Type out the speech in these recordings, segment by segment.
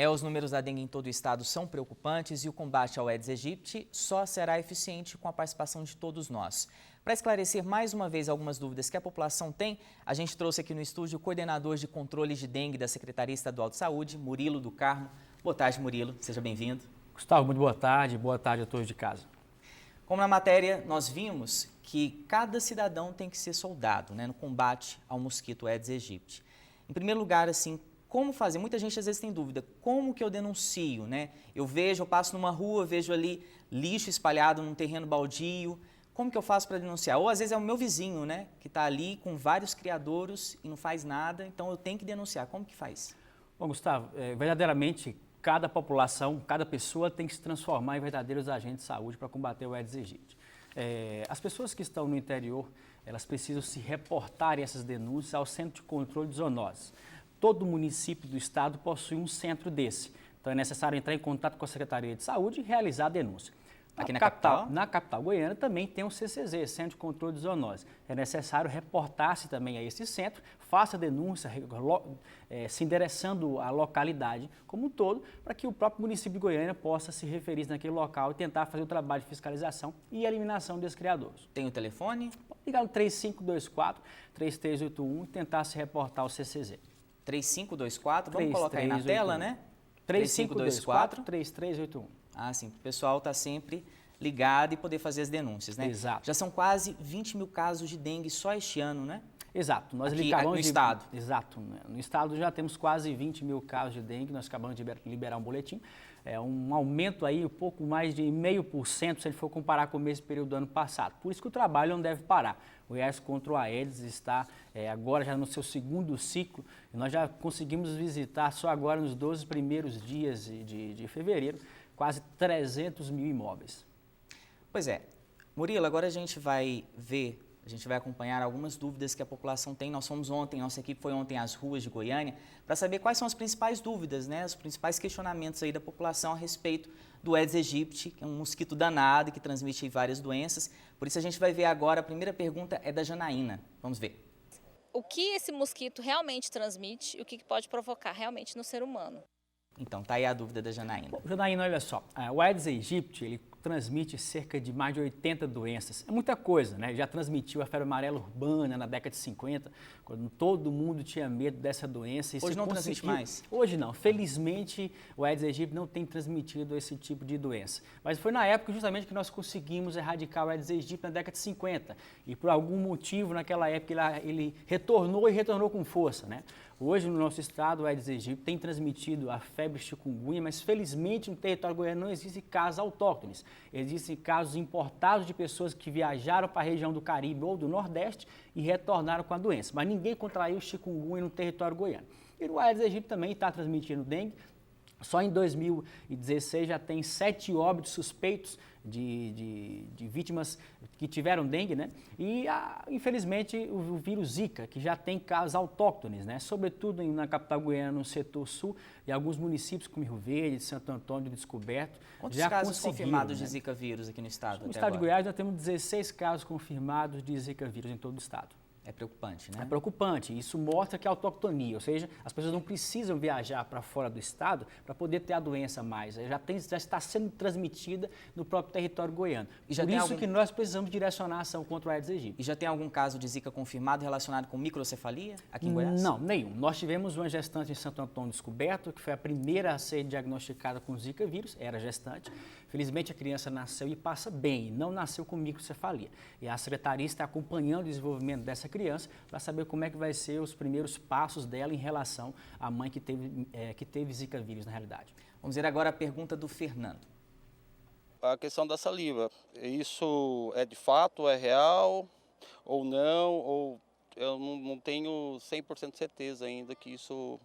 Os números da dengue em todo o estado são preocupantes e o combate ao Aedes aegypti só será eficiente com a participação de todos nós. Para esclarecer mais uma vez algumas dúvidas que a população tem, a gente trouxe aqui no estúdio o coordenador de controle de dengue da Secretaria Estadual de Saúde, Murilo do Carmo. Boa tarde, Murilo. Seja bem-vindo. Gustavo, muito boa tarde a todos de casa. Como na matéria nós vimos que cada cidadão tem que ser soldado, no combate ao mosquito Aedes aegypti. Em primeiro lugar, assim, como fazer? Muita gente às vezes tem dúvida, como que eu denuncio, Eu passo numa rua, vejo ali lixo espalhado num terreno baldio, como que eu faço para denunciar? Ou às vezes é o meu vizinho, que está ali com vários criadouros e não faz nada, então eu tenho que denunciar. Como que faz? Bom, Gustavo, verdadeiramente cada população, cada pessoa tem que se transformar em verdadeiros agentes de saúde para combater o Aedes aegypti. As pessoas que estão no interior, elas precisam se reportar essas denúncias ao Centro de Controle de Zoonoses. Todo município do estado possui um centro desse, então é necessário entrar em contato com a Secretaria de Saúde e realizar a denúncia. Aqui na capital? Na capital goiana também tem o CCZ, Centro de Controle de Zoonoses. É necessário reportar-se também a esse centro, faça a denúncia, se endereçando à localidade como um todo, para que o próprio município de Goiânia possa se referir naquele local e tentar fazer o trabalho de fiscalização e eliminação desses criadouros. Tem o telefone? Pode ligar no 3524-3381 e tentar se reportar ao CCZ. 3524, vamos colocar aí na tela, 3524-3381. Ah, sim, o pessoal está sempre ligado e poder fazer as denúncias, Exato. Já são quase 20 mil casos de dengue só este ano, Exato. Nós aqui no estado. Exato. No estado já temos quase 20 mil casos de dengue, nós acabamos de liberar um boletim. É um aumento aí, um pouco mais de 0,5% se ele for comparar com o mesmo período do ano passado. Por isso que o trabalho não deve parar. O Goiás contra o Aedes está agora já no seu segundo ciclo e nós já conseguimos visitar só agora nos 12 primeiros dias de fevereiro quase 300 mil imóveis. Pois é. Murilo, agora a gente vai acompanhar algumas dúvidas que a população tem. Nossa equipe foi ontem às ruas de Goiânia para saber quais são as principais dúvidas, os principais questionamentos aí da população a respeito do Aedes aegypti, que é um mosquito danado que transmite várias doenças. Por isso a gente vai ver agora, a primeira pergunta é da Janaína. Vamos ver. O que esse mosquito realmente transmite e o que pode provocar realmente no ser humano? Então, tá aí a dúvida da Janaína. Bom, Janaína, olha só, o Aedes aegypti, ele transmite cerca de mais de 80 doenças. É muita coisa, Já transmitiu a febre amarela urbana na década de 50, quando todo mundo tinha medo dessa doença. Hoje não transmite mais? Hoje não. Felizmente, o Aedes aegypti não tem transmitido esse tipo de doença. Mas foi na época justamente que nós conseguimos erradicar o Aedes aegypti na década de 50. E por algum motivo, naquela época, ele retornou com força, Hoje, no nosso estado, o Aedes aegypti tem transmitido a febre chikungunya, mas felizmente no território goiano não existem casos autóctones. Existem casos importados de pessoas que viajaram para a região do Caribe ou do Nordeste e retornaram com a doença. Mas ninguém contraiu chikungunya no território goiano. E o Aedes aegypti também está transmitindo dengue. Só em 2016 já tem 7 óbitos suspeitos de vítimas que tiveram dengue, E, infelizmente, o vírus Zika, que já tem casos autóctones, Sobretudo na capital goiana, no setor sul, e alguns municípios como Rio Verde, Santo Antônio, Descoberto. Quantos casos confirmados de Zika vírus aqui no estado? No estado de Goiás, nós temos 16 casos confirmados de Zika vírus em todo o estado. É preocupante, É preocupante. Isso mostra que a autoctonia, ou seja, as pessoas não precisam viajar para fora do estado para poder ter a doença mais. Já está sendo transmitida no próprio território goiano. Por isso que nós precisamos direcionar a ação contra o Aedes aegypti. E já tem algum caso de Zika confirmado relacionado com microcefalia aqui em Goiás? Não, nenhum. Nós tivemos uma gestante em Santo Antônio Descoberto, que foi a primeira a ser diagnosticada com Zika vírus, era gestante. Felizmente a criança nasceu e passa bem, não nasceu com microcefalia. E a secretaria está acompanhando o desenvolvimento dessa criança para saber como é que vai ser os primeiros passos dela em relação à mãe que teve Zika vírus na realidade. Vamos ver agora a pergunta do Fernando. A questão da saliva, isso é de fato, é real ou não? Ou eu não tenho 100% de certeza ainda que isso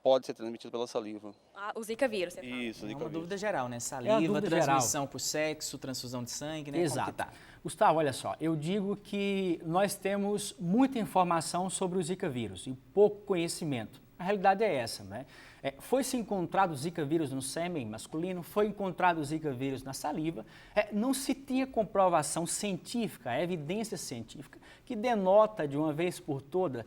pode ser transmitido pela saliva. O Zika vírus, você fala. Isso, É uma dúvida geral, Saliva, transmissão por sexo, transfusão de sangue, Exato. Como que tá? Gustavo, olha só, eu digo que nós temos muita informação sobre o Zika vírus e pouco conhecimento. A A realidade é essa, né? Foi-se encontrado Zika vírus no sêmen masculino, foi encontrado Zika vírus na saliva, não se tinha comprovação científica, evidência científica, que denota de uma vez por todas,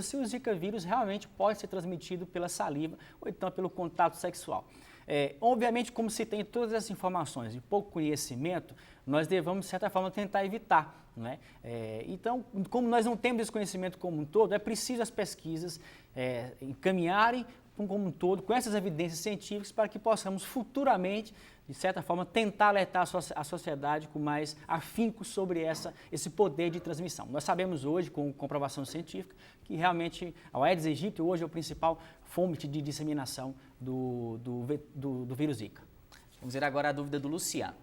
se o Zika vírus realmente pode ser transmitido pela saliva ou então pelo contato sexual. Obviamente, como se tem todas essas informações e pouco conhecimento, nós devemos, de certa forma, tentar evitar. Né? Então, como nós não temos esse conhecimento como um todo, é preciso as pesquisas encaminharem como um todo, com essas evidências científicas, para que possamos futuramente, de certa forma, tentar alertar a sociedade com mais afinco sobre esse poder de transmissão. Nós sabemos hoje, com comprovação científica, que realmente o Aedes aegypti hoje é o principal fonte de disseminação do vírus Zika. Vamos ver agora a dúvida do Luciano.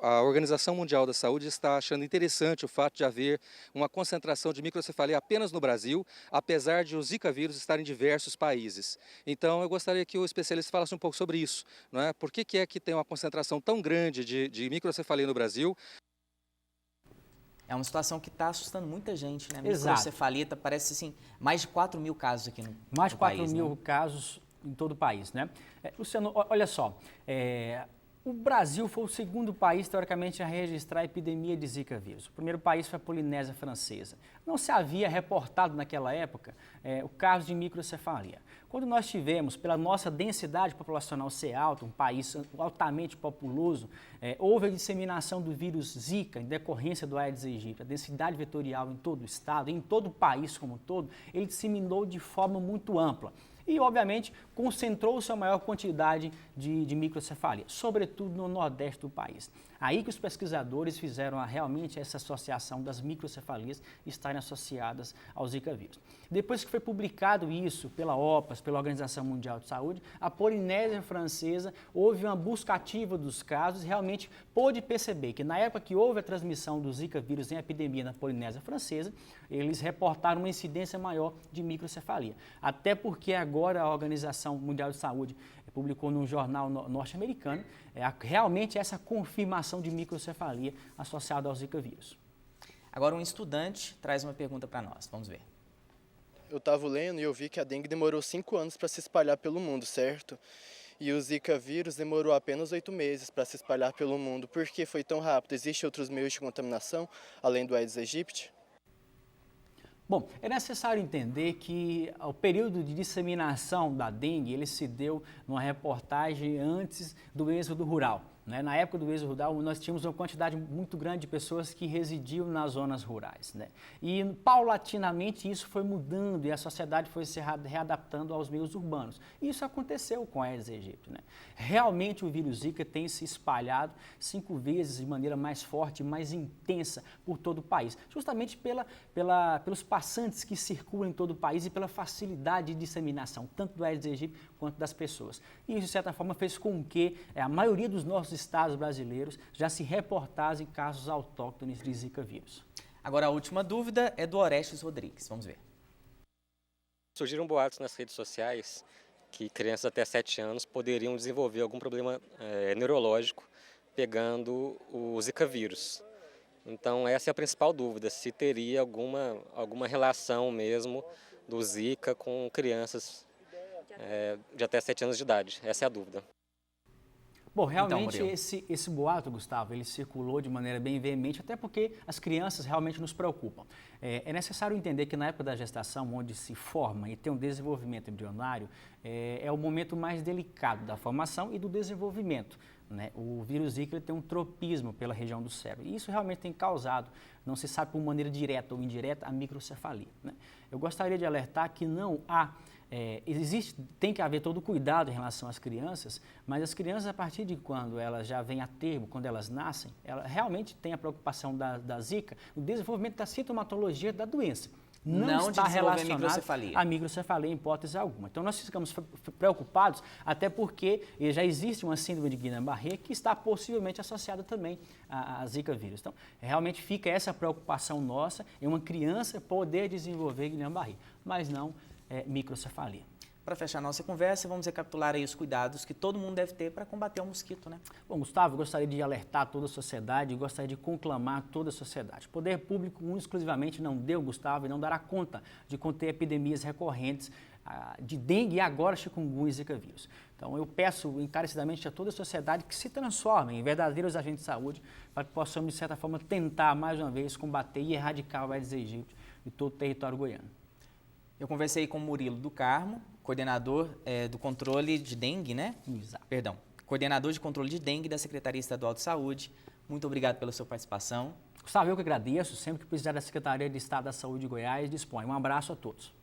A Organização Mundial da Saúde está achando interessante o fato de haver uma concentração de microcefalia apenas no Brasil, apesar de o Zika vírus estar em diversos países. Então, eu gostaria que o especialista falasse um pouco sobre isso. Não é? Por que é que tem uma concentração tão grande de microcefalia no Brasil? É uma situação que está assustando muita gente, né? Exato. Microcefalia, parece assim, mais de 4 mil casos aqui no país. Mais de 4 mil casos em todo o país, né? Luciano, olha só, o Brasil foi o segundo país, teoricamente, a registrar a epidemia de Zika vírus. O primeiro país foi a Polinésia Francesa. Não se havia reportado naquela época o caso de microcefalia. Quando nós tivemos, pela nossa densidade populacional ser alta, um país altamente populoso, houve a disseminação do vírus Zika em decorrência do Aedes aegypti. A densidade vetorial em todo o estado, em todo o país como um todo, ele disseminou de forma muito ampla. E, obviamente, concentrou-se a maior quantidade de microcefalia, sobretudo no nordeste do país. Aí que os pesquisadores fizeram realmente essa associação das microcefalias estarem associadas ao Zika vírus. Depois que foi publicado isso pela OPAS, pela Organização Mundial de Saúde, a Polinésia Francesa houve uma busca ativa dos casos e realmente pôde perceber que na época que houve a transmissão do Zika vírus em epidemia na Polinésia Francesa, eles reportaram uma incidência maior de microcefalia. Até porque agora a Organização Mundial de Saúde publicou num jornal norte-americano realmente essa confirmação de microcefalia associada ao Zika vírus. Agora um estudante traz uma pergunta para nós, vamos ver. Eu estava lendo e eu vi que a dengue demorou 5 anos para se espalhar pelo mundo, certo? E o Zika vírus demorou apenas 8 meses para se espalhar pelo mundo. Por que foi tão rápido? Existem outros meios de contaminação, além do Aedes aegypti? Bom, é necessário entender que o período de disseminação da dengue, ele se deu numa reportagem antes do êxodo rural. Né? Na época do êxodo rural, nós tínhamos uma quantidade muito grande de pessoas que residiam nas zonas rurais. Né? E, paulatinamente, isso foi mudando e a sociedade foi se readaptando aos meios urbanos. E isso aconteceu com a Aedes aegypti. Né? Realmente, o vírus Zika tem se espalhado 5 vezes de maneira mais forte, mais intensa por todo o país, justamente pelos passantes que circulam em todo o país e pela facilidade de disseminação, tanto do Aedes aegypti quanto das pessoas. E isso, de certa forma, fez com que a maioria dos nossos estados brasileiros já se reportassem casos autóctones de Zika vírus. Agora a última dúvida é do Orestes Rodrigues, vamos ver. Surgiram boatos nas redes sociais que crianças até 7 anos poderiam desenvolver algum problema neurológico pegando o Zika vírus. Então essa é a principal dúvida, se teria alguma relação mesmo do Zika com crianças de até 7 anos de idade. Essa é a dúvida. Bom, realmente Então, esse boato, Gustavo, ele circulou de maneira bem veemente, até porque as crianças realmente nos preocupam. É necessário entender que na época da gestação, onde se forma e tem um desenvolvimento embrionário, é o momento mais delicado da formação e do desenvolvimento. Né? O vírus Zika ele tem um tropismo pela região do cérebro e isso realmente tem causado, não se sabe por maneira direta ou indireta, a microcefalia. Né? Eu gostaria de alertar que não há tem que haver todo o cuidado em relação às crianças, mas as crianças, a partir de quando elas já vêm a termo, quando elas nascem, elas realmente têm a preocupação da Zika, no desenvolvimento da sintomatologia da doença. Não está relacionado à microcefalia em hipótese alguma. Então, nós ficamos preocupados, até porque já existe uma síndrome de Guillain-Barré que está possivelmente associada também a Zika vírus. Então, realmente fica essa preocupação nossa em uma criança poder desenvolver Guillain-Barré, mas não microcefalia. para fechar nossa conversa, vamos recapitular aí os cuidados que todo mundo deve ter para combater o mosquito, né? Bom, Gustavo, eu gostaria de alertar toda a sociedade, gostaria de conclamar toda a sociedade. O poder público exclusivamente não deu, Gustavo, e não dará conta de conter epidemias recorrentes de dengue e agora chikungunya e zika vírus. Então eu peço encarecidamente a toda a sociedade que se transforme em verdadeiros agentes de saúde para que possamos, de certa forma, tentar mais uma vez combater e erradicar o Aedes aegypti de todo o território goiano. Eu conversei com o Murilo do Carmo, coordenador do controle de dengue, né? Exato. Perdão, coordenador de controle de dengue da Secretaria Estadual de Saúde. Muito obrigado pela sua participação. Gustavo, eu que agradeço. Sempre que precisar da Secretaria de Estado da Saúde de Goiás, dispõe. Um abraço a todos.